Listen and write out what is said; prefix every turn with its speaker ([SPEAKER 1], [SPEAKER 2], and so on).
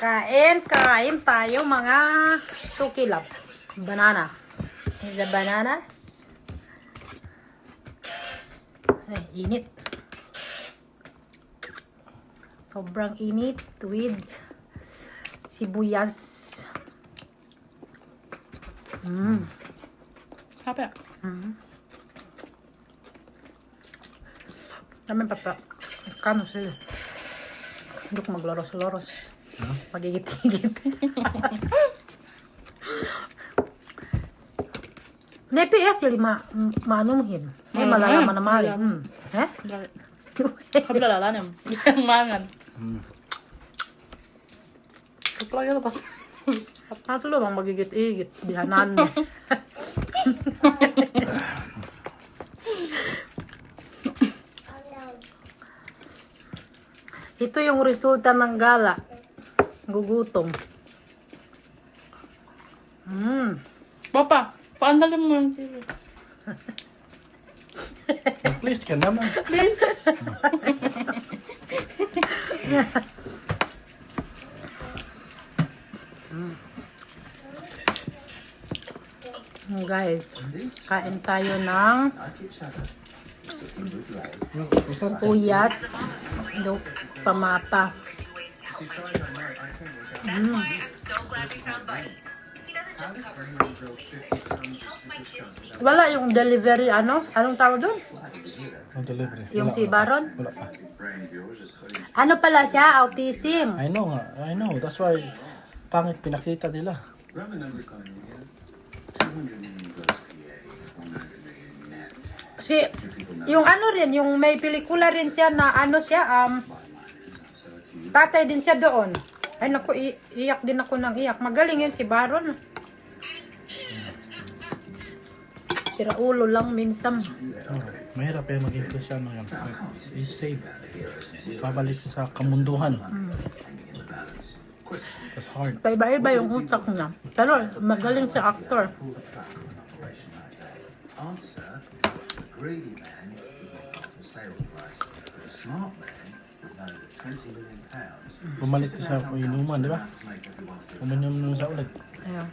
[SPEAKER 1] Kain tayo mga sukilap. Banana. Is the bananas? Ay, init. Sobrang init with sibuyas.
[SPEAKER 2] Apa?
[SPEAKER 1] Naman papa. Kano sila? Hindi ko magloros-loros. Magigit-higit. Nepi sila maanumhin. Ay, malalaman na mali. Eh?
[SPEAKER 2] Kabila lalanem. Yang mangan. Kapag yun pa.
[SPEAKER 1] Ato lo bang magigit-igit. Bihanan mo. Ito yung resulta ng gala. Gugutom.
[SPEAKER 2] Papa, paandalin mo yung TV.
[SPEAKER 3] Please ka naman.
[SPEAKER 2] Please.
[SPEAKER 1] Guys, kain tayo ng uyat, pamapa. Wala yung delivery anong tawag doon?
[SPEAKER 3] Ang delivery.
[SPEAKER 1] Yung si Baron?
[SPEAKER 3] Wala pa.
[SPEAKER 1] Ano pala siya? Autism.
[SPEAKER 3] I know nga. I know. That's why pangit pinakita nila.
[SPEAKER 1] Si yung rin, yung may pelikula rin siya na tatay din siya doon. Ay naku, iyak din ako ng iyak. Magaling yan si Baron. Sira ulo lang minsan.
[SPEAKER 3] Mahirap maging Kristyano yan. He's saved. Babalik sa kamunduhan. That's hard.
[SPEAKER 1] Paiba-iba yung utak niya. Pero magaling si actor.
[SPEAKER 3] Bumalik sa inuman, di ba? Uminom sa ulit.
[SPEAKER 1] Ayan.